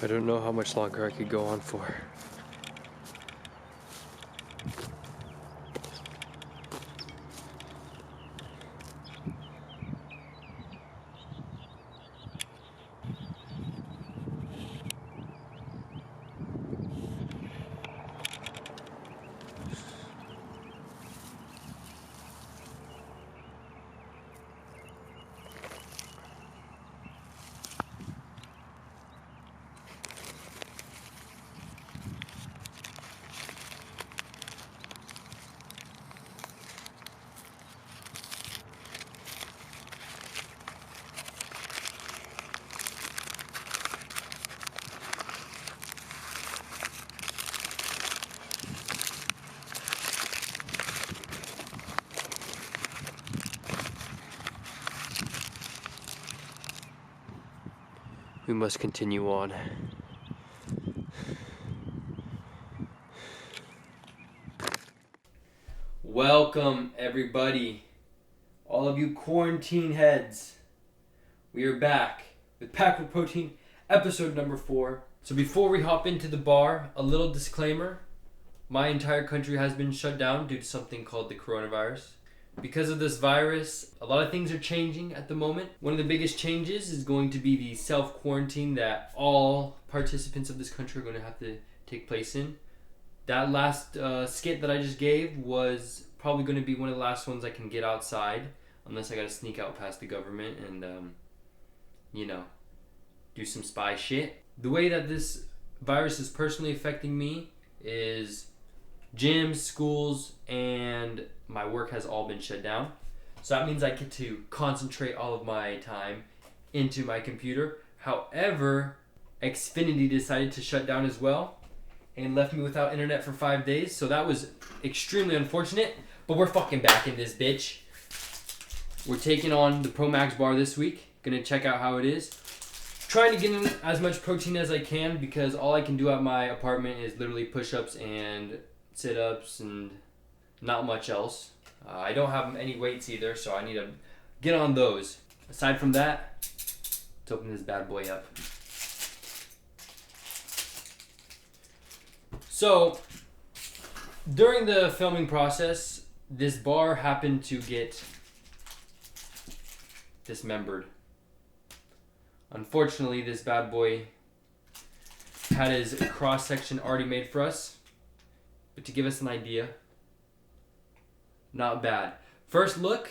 I don't know how much longer I could go on for. We must continue on. Welcome, everybody. All of you quarantine heads. We are back with Packed with Protein, episode number 4. So before we hop into the bar, a little disclaimer. My entire country has been shut down due to something called the coronavirus. Because of this virus, a lot of things are changing at the moment. One of the biggest changes is going to be the self-quarantine that all participants of this country are going to have to take place in. That last skit that I just gave was probably going to be one of the last ones I can get outside, unless I got to sneak out past the government and, do some spy shit. The way that this virus is personally affecting me is gyms, schools, and my work has all been shut down. So that means I get to concentrate all of my time into my computer. However, Xfinity decided to shut down as well and left me without internet for 5 days. So that was extremely unfortunate, but we're fucking back in this bitch. We're taking on the ProMax Bar this week. Gonna check out how it is. Trying to get in as much protein as I can because all I can do at my apartment is literally push-ups and sit-ups and not much else. I don't have any weights either, so I need to get on those. Aside from that, let's open this bad boy up. So, during the filming process, this bar happened to get dismembered. Unfortunately, this bad boy had his cross-section already made for us. But to give us an idea, not bad. First look,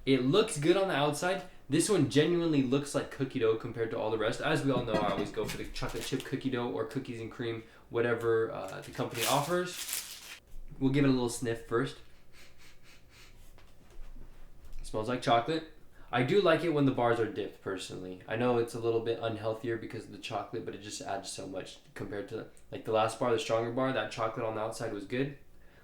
it looks good on the outside. This one genuinely looks like cookie dough compared to all the rest. As we all know, I always go for the chocolate chip cookie dough or cookies and cream, whatever the company offers. We'll give it a little sniff first. It smells like chocolate. I do like it when the bars are dipped, personally. I know it's a little bit unhealthier because of the chocolate, but it just adds so much compared to like the last bar, the stronger bar. That chocolate on the outside was good.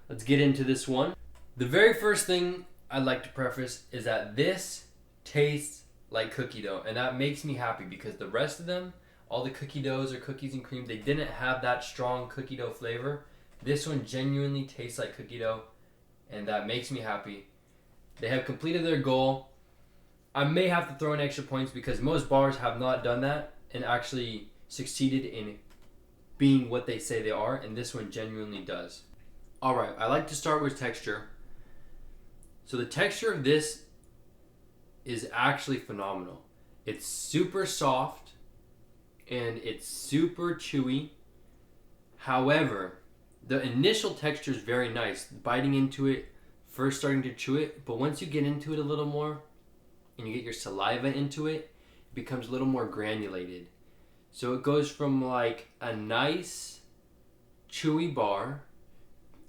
Let's get into this one. The very first thing I'd like to preface is that this tastes like cookie dough, and that makes me happy because the rest of them, all the cookie doughs or cookies and cream, they didn't have that strong cookie dough flavor. This one genuinely tastes like cookie dough, and that makes me happy. They have completed their goal. I may have to throw in extra points because most bars have not done that and actually succeeded in being what they say they are, and this one genuinely does. Alright, I like to start with texture. So the texture of this is actually phenomenal. It's super soft and it's super chewy. However, the initial texture is very nice. Biting into it, first starting to chew it, but once you get into it a little more and you get your saliva into it, it becomes a little more granulated. So it goes from like a nice chewy bar,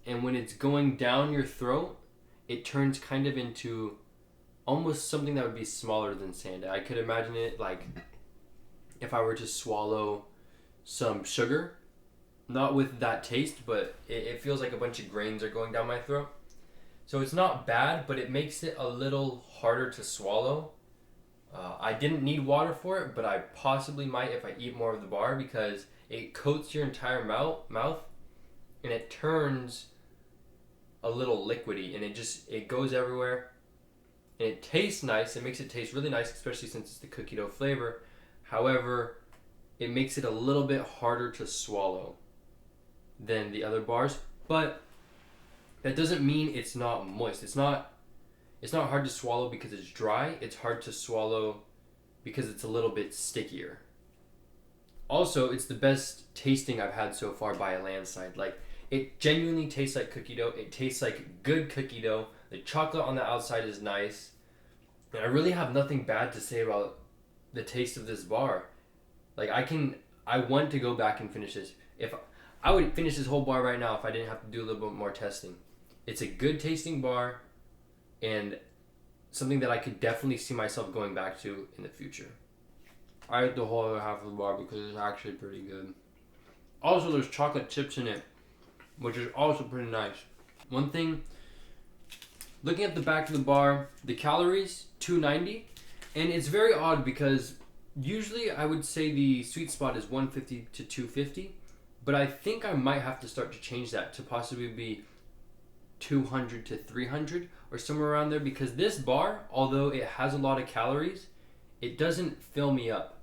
and when it's going down your throat, it turns kind of into almost something that would be smaller than sand. I could imagine it like if I were to swallow some sugar, not with that taste, but it feels like a bunch of grains are going down my throat. So it's not bad, but it makes it a little harder to swallow. I didn't need water for it, but I possibly might if I eat more of the bar because it coats your entire mouth and it turns a little liquidy and it goes everywhere. And it tastes nice. It makes it taste really nice, especially since it's the cookie dough flavor. However, it makes it a little bit harder to swallow than the other bars, but that doesn't mean it's not moist. It's not hard to swallow because it's dry. It's hard to swallow because it's a little bit stickier. Also, it's the best tasting I've had so far by a landslide. Like, it genuinely tastes like cookie dough. It tastes like good cookie dough. The chocolate on the outside is nice. And I really have nothing bad to say about the taste of this bar. Like, I want to go back and finish this. If I would finish this whole bar right now if I didn't have to do a little bit more testing. It's a good tasting bar and something that I could definitely see myself going back to in the future. I ate the whole other half of the bar because it's actually pretty good. Also, there's chocolate chips in it, which is also pretty nice. One thing, looking at the back of the bar, the calories, 290. And it's very odd because usually I would say the sweet spot is 150 to 250. But I think I might have to start to change that to possibly be 200 to 300 or somewhere around there, because this bar, although it has a lot of calories, it doesn't fill me up.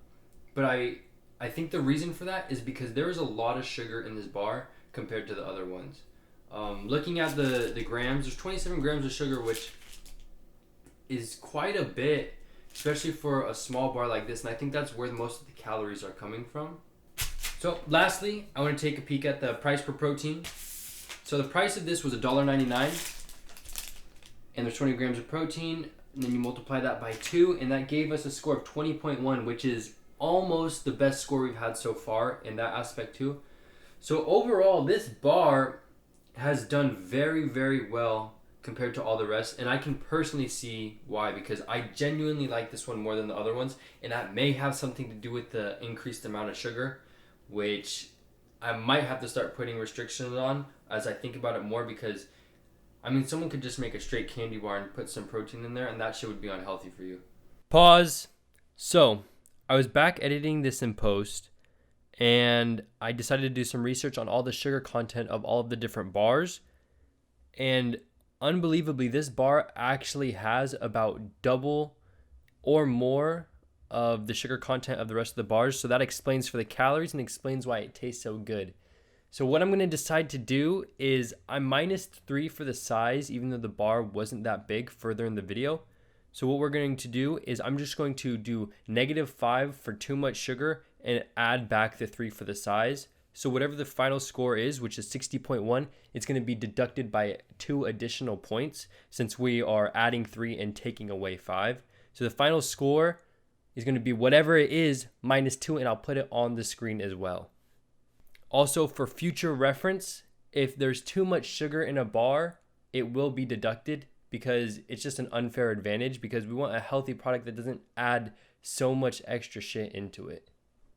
But I think the reason for that is because there is a lot of sugar in this bar compared to the other ones. Looking at the grams, there's 27 grams of sugar, which is quite a bit, especially for a small bar like this, and I think that's where most of the calories are coming from. So lastly, I want to take a peek at the price per protein. So the price of this was $1.99, and there's 20 grams of protein, and then you multiply that by 2, and that gave us a score of 20.1, which is almost the best score we've had so far in that aspect too. So overall, this bar has done very, very well compared to all the rest, and I can personally see why, because I genuinely like this one more than the other ones, and that may have something to do with the increased amount of sugar, which I might have to start putting restrictions on as I think about it more, because I mean, someone could just make a straight candy bar and put some protein in there, and that shit would be unhealthy for you. Pause. So, I was back editing this in post, and I decided to do some research on all the sugar content of all of the different bars. And unbelievably, this bar actually has about double or more of the sugar content of the rest of the bars. So that explains for the calories and explains why it tastes so good. So what I'm going to decide to do is I'm -3 for the size, even though the bar wasn't that big further in the video. So what we're going to do is I'm just going to do -5 for too much sugar and add back the 3 for the size. So whatever the final score is, which is 60.1, it's going to be deducted by 2 additional points since we are adding 3 and taking away 5. So the final score is going to be whatever it is -2, and I'll put it on the screen as well. Also, for future reference, if there's too much sugar in a bar, it will be deducted, because it's just an unfair advantage, because we want a healthy product that doesn't add so much extra shit into it.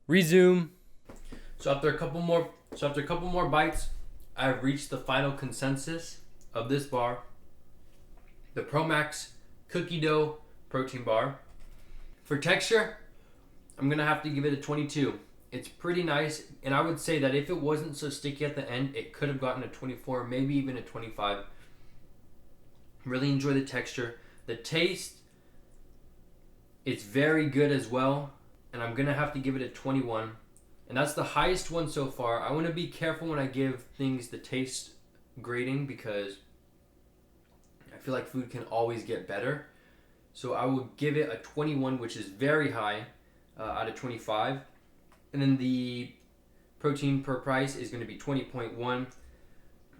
Resume. So after a couple more bites, I've reached the final consensus of this bar, the ProMax Cookie Dough Protein Bar. For texture, I'm gonna have to give it a 22. It's pretty nice, and I would say that if it wasn't so sticky at the end, it could have gotten a 24, maybe even a 25. Really enjoy the texture. The taste, it's very good as well, and I'm gonna have to give it a 21. And that's the highest one so far. I want to be careful when I give things the taste grading, because I feel like food can always get better. So I will give it a 21, which is very high out of 25. And then the protein per price is going to be 20.1.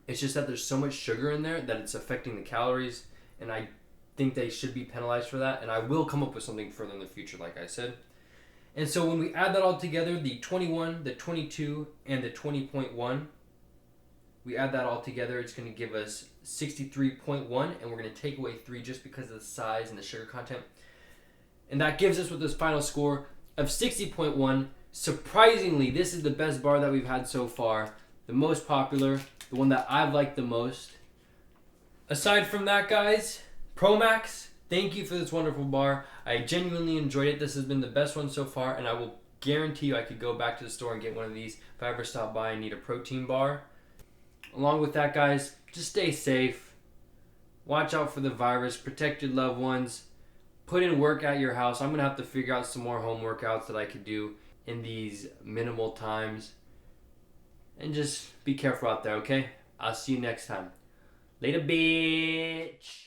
It's just that there's so much sugar in there that it's affecting the calories, and I think they should be penalized for that. And I will come up with something further in the future, like I said. And so when we add that all together, the 21, the 22, and the 20.1, we add that all together, it's going to give us 63.1, and we're going to take away 3 just because of the size and the sugar content. And that gives us with this final score of 60.1. Surprisingly, this is the best bar that we've had so far, the most popular, the one that I've liked the most. Aside from that, guys, ProMax, thank you for this wonderful bar. I genuinely enjoyed it. This has been the best one so far, and I will guarantee you I could go back to the store and get one of these if I ever stop by and need a protein bar. Along with that, guys, just stay safe. Watch out for the virus. Protect your loved ones. Put in work at your house. I'm going to have to figure out some more home workouts that I could do. in these minimal times. And just be careful out there, okay? I'll see you next time. Later, bitch.